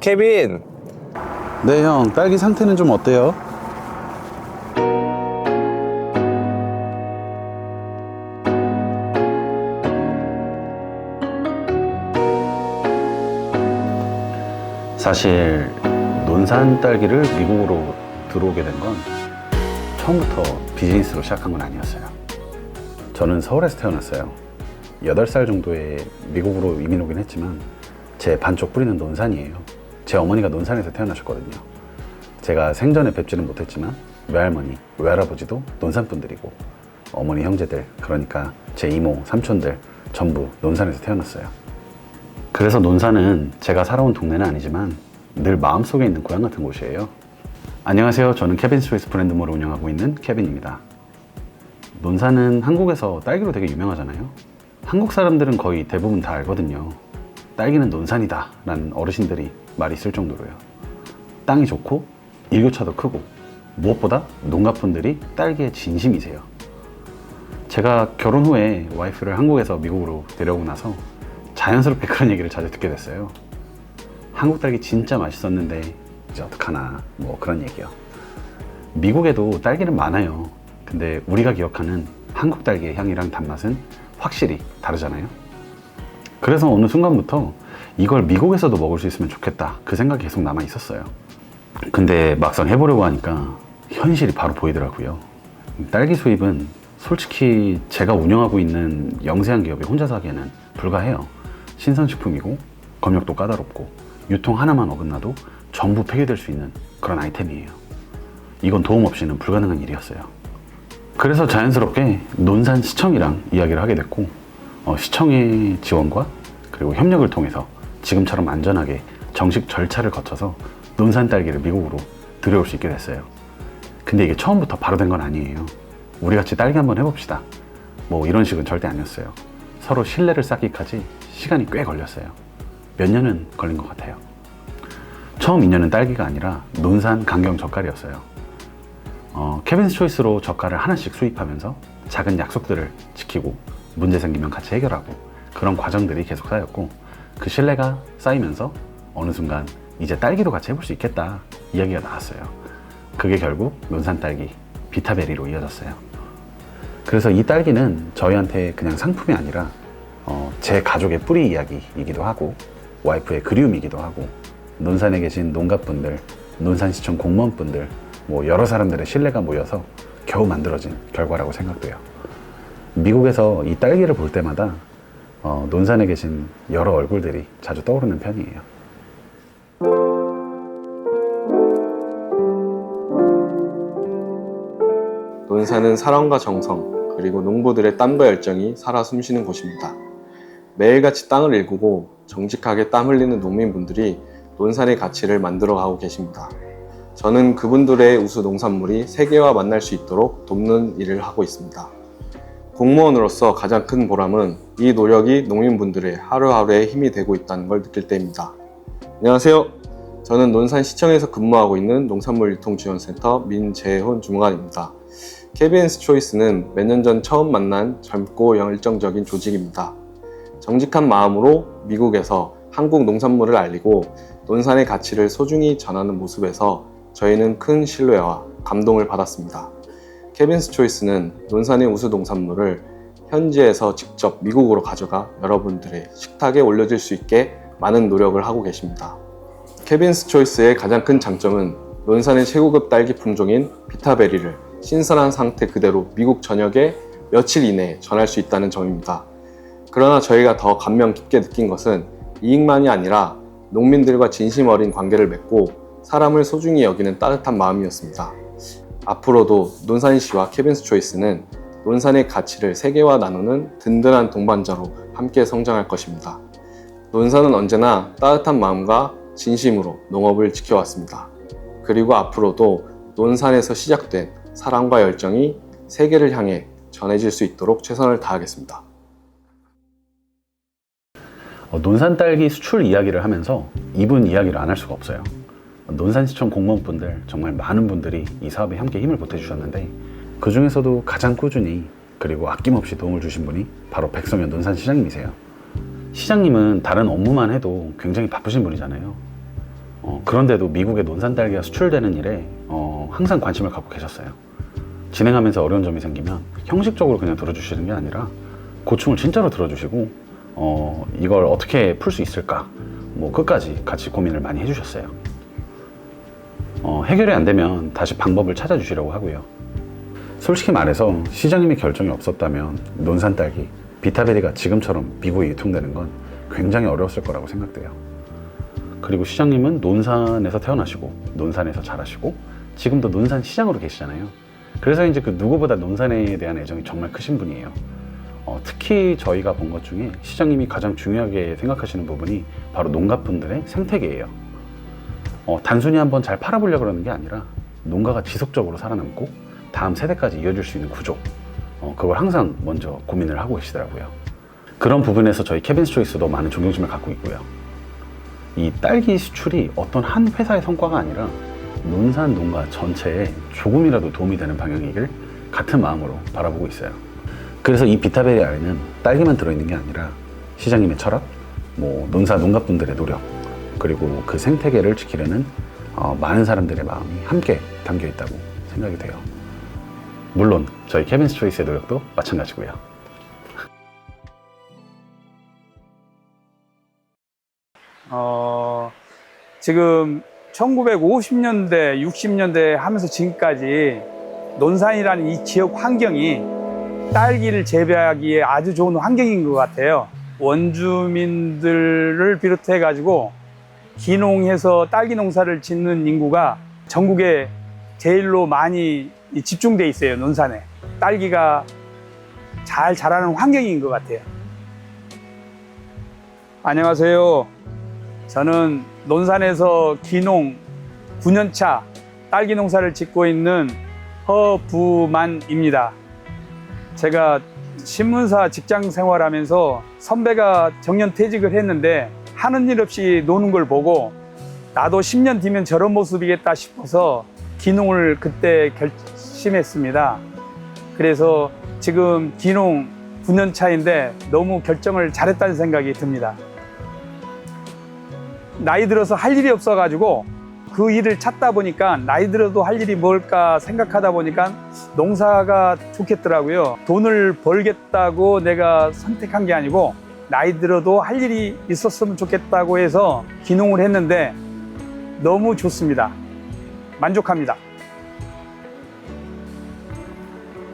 케빈. 네, 형. 딸기 상태는 좀 어때요? 사실 논산 딸기를 미국으로 들어오게 된 건 처음부터 비즈니스로 시작한 건 아니었어요. 저는 서울에서 태어났어요. 8살 정도에 미국으로 이민 오긴 했지만 제 반쪽 뿌리는 논산이에요. 제 어머니가 논산에서 태어나셨거든요. 제가 생전에 뵙지는 못했지만 외할머니, 외할아버지도 논산 분들이고 어머니 형제들, 그러니까 제 이모, 삼촌들 전부 논산에서 태어났어요. 그래서 논산은 제가 살아온 동네는 아니지만 늘 마음속에 있는 고향 같은 곳이에요. 안녕하세요. 저는 케빈스 초이스 브랜드몰을 운영하고 있는 케빈입니다. 논산은 한국에서 딸기로 되게 유명하잖아요. 한국 사람들은 거의 대부분 다 알거든요. 딸기는 논산이다 라는 어르신들이 말이 있을 정도로요. 땅이 좋고 일교차도 크고 무엇보다 농가분들이 딸기에 진심이세요. 제가 결혼 후에 와이프를 한국에서 미국으로 데려오고 나서 자연스럽게 그런 얘기를 자주 듣게 됐어요. 한국 딸기 진짜 맛있었는데 이제 어떡하나, 뭐 그런 얘기요. 미국에도 딸기는 많아요. 근데 우리가 기억하는 한국 딸기의 향이랑 단맛은 확실히 다르잖아요. 그래서 어느 순간부터 이걸 미국에서도 먹을 수 있으면 좋겠다, 그 생각이 계속 남아 있었어요. 근데 막상 해보려고 하니까 현실이 바로 보이더라고요. 딸기 수입은 솔직히 제가 운영하고 있는 영세한 기업이 혼자서 하기에는 불가해요. 신선식품이고 검역도 까다롭고 유통 하나만 어긋나도 전부 폐기될 수 있는 그런 아이템이에요. 이건 도움 없이는 불가능한 일이었어요. 그래서 자연스럽게 논산시청이랑 이야기를 하게 됐고 시청의 지원과 그리고 협력을 통해서 지금처럼 안전하게 정식 절차를 거쳐서 논산 딸기를 미국으로 들여올 수 있게 됐어요. 근데 이게 처음부터 바로 된 건 아니에요. 우리 같이 딸기 한번 해봅시다, 뭐 이런 식은 절대 아니었어요. 서로 신뢰를 쌓기까지 시간이 꽤 걸렸어요. 몇 년은 걸린 것 같아요. 처음 인연은 딸기가 아니라 논산 강경 젓갈이었어요. 케빈스 초이스로 젓갈을 하나씩 수입하면서 작은 약속들을 지키고 문제 생기면 같이 해결하고 그런 과정들이 계속 쌓였고 그 신뢰가 쌓이면서 어느 순간 이제 딸기도 같이 해볼 수 있겠다 이야기가 나왔어요. 그게 결국 논산 딸기, 비타베리로 이어졌어요. 그래서 이 딸기는 저희한테 그냥 상품이 아니라 제 가족의 뿌리 이야기이기도 하고 와이프의 그리움이기도 하고 논산에 계신 농가분들, 논산시청 공무원분들, 뭐 여러 사람들의 신뢰가 모여서 겨우 만들어진 결과라고 생각돼요. 미국에서 이 딸기를 볼 때마다 논산에 계신 여러 얼굴들이 자주 떠오르는 편이에요. 논산은 사랑과 정성, 그리고 농부들의 땀과 열정이 살아 숨쉬는 곳입니다. 매일같이 땅을 일구고 정직하게 땀 흘리는 농민분들이 논산의 가치를 만들어가고 계십니다. 저는 그분들의 우수 농산물이 세계와 만날 수 있도록 돕는 일을 하고 있습니다. 공무원으로서 가장 큰 보람은 이 노력이 농민분들의 하루하루의 힘이 되고 있다는 걸 느낄 때입니다. 안녕하세요. 저는 논산시청에서 근무하고 있는 농산물유통지원센터 민재훈 주무관입니다. 케빈스 초이스는 몇 년 전 처음 만난 젊고 열정적인 조직입니다. 정직한 마음으로 미국에서 한국 농산물을 알리고 논산의 가치를 소중히 전하는 모습에서 저희는 큰 신뢰와 감동을 받았습니다. 케빈스 초이스는 논산의 우수 농산물을 현지에서 직접 미국으로 가져가 여러분들의 식탁에 올려질 수 있게 많은 노력을 하고 계십니다. 케빈스 초이스의 가장 큰 장점은 논산의 최고급 딸기 품종인 비타베리를 신선한 상태 그대로 미국 전역에 며칠 이내에 전할 수 있다는 점입니다. 그러나 저희가 더 감명 깊게 느낀 것은 이익만이 아니라 농민들과 진심 어린 관계를 맺고 사람을 소중히 여기는 따뜻한 마음이었습니다. 앞으로도 논산시와 케빈스 초이스는 논산의 가치를 세계와 나누는 든든한 동반자로 함께 성장할 것입니다. 논산은 언제나 따뜻한 마음과 진심으로 농업을 지켜왔습니다. 그리고 앞으로도 논산에서 시작된 사랑과 열정이 세계를 향해 전해질 수 있도록 최선을 다하겠습니다. 논산 딸기 수출 이야기를 하면서 이분 이야기를 안 할 수가 없어요. 논산시청 공무원분들, 정말 많은 분들이 이 사업에 함께 힘을 보태주셨는데 그 중에서도 가장 꾸준히 그리고 아낌없이 도움을 주신 분이 바로 백성현 논산시장님이세요. 시장님은 다른 업무만 해도 굉장히 바쁘신 분이잖아요. 그런데도 미국에 논산 딸기가 수출되는 일에 항상 관심을 갖고 계셨어요. 진행하면서 어려운 점이 생기면 형식적으로 그냥 들어주시는 게 아니라 고충을 진짜로 들어주시고 이걸 어떻게 풀 수 있을까 뭐 끝까지 같이 고민을 많이 해주셨어요. 해결이 안 되면 다시 방법을 찾아주시려고 하고요. 솔직히 말해서 시장님의 결정이 없었다면 논산 딸기, 비타베리가 지금처럼 미국에 유통되는 건 굉장히 어려웠을 거라고 생각돼요. 그리고 시장님은 논산에서 태어나시고 논산에서 자라시고 지금도 논산 시장으로 계시잖아요. 그래서 이제 그 누구보다 논산에 대한 애정이 정말 크신 분이에요. 특히 저희가 본 것 중에 시장님이 가장 중요하게 생각하시는 부분이 바로 농가분들의 생태계예요. 단순히 한번 잘 팔아보려고 그러는 게 아니라 농가가 지속적으로 살아남고 다음 세대까지 이어질 수 있는 구조, 그걸 항상 먼저 고민을 하고 계시더라고요. 그런 부분에서 저희 케빈스 초이스도 많은 존경심을 갖고 있고요. 이 딸기 수출이 어떤 한 회사의 성과가 아니라 논산 농가 전체에 조금이라도 도움이 되는 방향이길 같은 마음으로 바라보고 있어요. 그래서 이 비타베리 안에는 딸기만 들어있는 게 아니라 시장님의 철학, 논산 농가분들의 노력, 그리고 그 생태계를 지키려는 많은 사람들의 마음이 함께 담겨 있다고 생각이 돼요. 물론 저희 케빈스 초이스의 노력도 마찬가지고요. 지금 1950년대, 60년대 하면서 지금까지 논산이라는 이 지역 환경이 딸기를 재배하기에 아주 좋은 환경인 것 같아요. 원주민들을 비롯해 가지고 기농해서 딸기 농사를 짓는 인구가 전국에 제일로 많이 집중돼 있어요. 논산에 딸기가 잘 자라는 환경인 것 같아요. 안녕하세요. 저는 논산에서 기농 9년차 딸기 농사를 짓고 있는 허부만입니다. 제가 신문사 직장 생활하면서 선배가 정년퇴직을 했는데 하는 일 없이 노는 걸 보고 나도 10년 뒤면 저런 모습이겠다 싶어서 기농을 그때 결심했습니다. 그래서 지금 기농 9년 차인데 너무 결정을 잘했다는 생각이 듭니다. 나이 들어서 할 일이 없어가지고 그 일을 찾다 보니까 나이 들어도 할 일이 뭘까 생각하다 보니까 농사가 좋겠더라고요. 돈을 벌겠다고 내가 선택한 게 아니고 나이 들어도 할 일이 있었으면 좋겠다고 해서 기농을 했는데 너무 좋습니다. 만족합니다.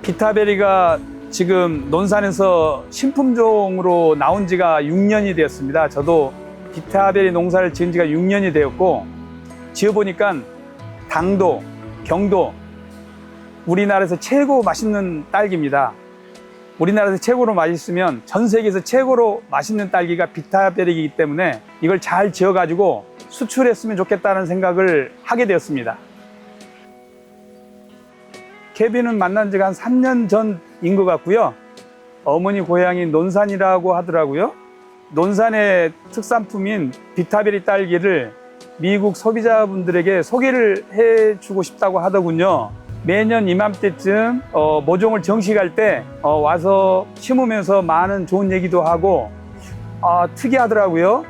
비타베리가 지금 논산에서 신품종으로 나온 지가 6년이 되었습니다. 저도 비타베리 농사를 지은 지가 6년이 되었고 지어보니까 당도, 경도 우리나라에서 최고 맛있는 딸기입니다. 우리나라에서 최고로 맛있으면 전 세계에서 최고로 맛있는 딸기가 비타베리이기 때문에 이걸 잘 지어가지고 수출했으면 좋겠다는 생각을 하게 되었습니다. 케빈은 만난 지가 한 3년 전인 것 같고요. 어머니 고향이 논산이라고 하더라고요. 논산의 특산품인 비타베리 딸기를 미국 소비자분들에게 소개를 해주고 싶다고 하더군요. 매년 이맘때쯤 모종을 정식할 때 와서 심으면서 많은 좋은 얘기도 하고 특이하더라고요.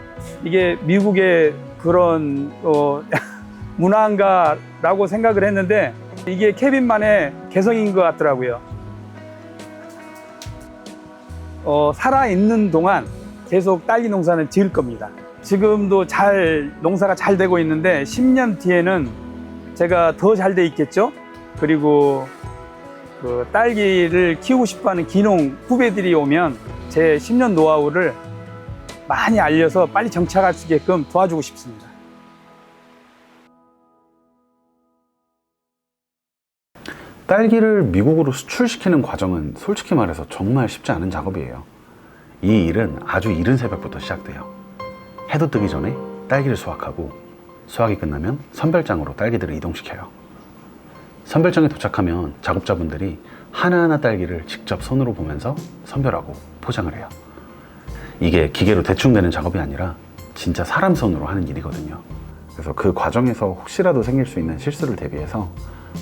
이게 미국의 그런 문화인가라고 생각을 했는데 이게 케빈만의 개성인 것 같더라고요. 살아있는 동안 계속 딸기 농사는 지을 겁니다. 지금도 농사가 잘 되고 있는데 10년 뒤에는 제가 더 잘 돼 있겠죠. 그리고 그 딸기를 키우고 싶어하는 기농 후배들이 오면 제 10년 노하우를 많이 알려서 빨리 정착할 수 있게끔 도와주고 싶습니다. 딸기를 미국으로 수출시키는 과정은 솔직히 말해서 정말 쉽지 않은 작업이에요. 이 일은 아주 이른 새벽부터 시작돼요. 해도 뜨기 전에 딸기를 수확하고 수확이 끝나면 선별장으로 딸기들을 이동시켜요. 선별장에 도착하면 작업자분들이 하나하나 딸기를 직접 손으로 보면서 선별하고 포장을 해요. 이게 기계로 대충 되는 작업이 아니라 진짜 사람 손으로 하는 일이거든요. 그래서 그 과정에서 혹시라도 생길 수 있는 실수를 대비해서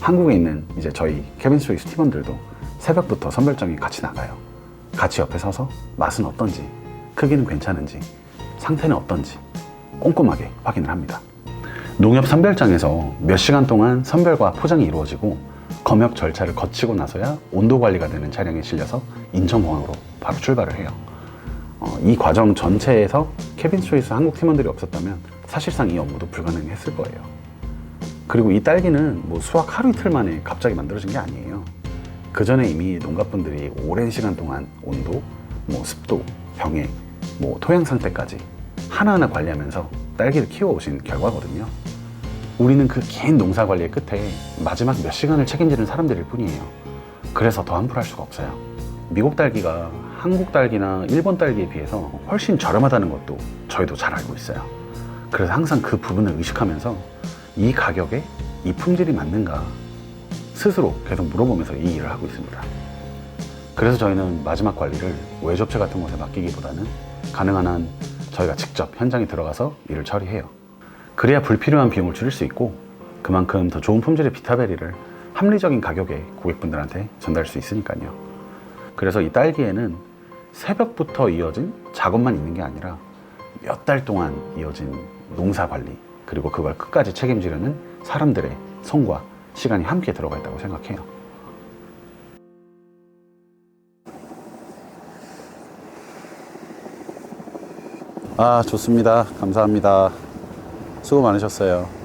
한국에 있는 이제 저희 케빈스 초이스 팀원들도 새벽부터 선별장에 같이 나가요. 같이 옆에 서서 맛은 어떤지, 크기는 괜찮은지, 상태는 어떤지 꼼꼼하게 확인을 합니다. 농협 선별장에서 몇 시간 동안 선별과 포장이 이루어지고 검역 절차를 거치고 나서야 온도 관리가 되는 차량에 실려서 인천공항으로 바로 출발을 해요. 이 과정 전체에서 케빈 초이스 한국 팀원들이 없었다면 사실상 이 업무도 불가능했을 거예요. 그리고 이 딸기는 뭐 수확 하루 이틀 만에 갑자기 만들어진 게 아니에요. 그 전에 이미 농가분들이 오랜 시간 동안 온도, 뭐 습도, 병해, 뭐 토양 상태까지 하나하나 관리하면서 딸기를 키워오신 결과거든요. 우리는 그 긴 농사 관리의 끝에 마지막 몇 시간을 책임지는 사람들일 뿐이에요. 그래서 더 함부로 할 수가 없어요. 미국 딸기가 한국 딸기나 일본 딸기에 비해서 훨씬 저렴하다는 것도 저희도 잘 알고 있어요. 그래서 항상 그 부분을 의식하면서 이 가격에 이 품질이 맞는가 스스로 계속 물어보면서 이 일을 하고 있습니다. 그래서 저희는 마지막 관리를 외접체 같은 곳에 맡기기보다는 가능한 한 저희가 직접 현장에 들어가서 일을 처리해요. 그래야 불필요한 비용을 줄일 수 있고 그만큼 더 좋은 품질의 비타베리를 합리적인 가격에 고객분들한테 전달할 수 있으니까요. 그래서 이 딸기에는 새벽부터 이어진 작업만 있는 게 아니라 몇 달 동안 이어진 농사 관리, 그리고 그걸 끝까지 책임지려는 사람들의 손과 시간이 함께 들어가 있다고 생각해요. 좋습니다. 감사합니다. 수고 많으셨어요.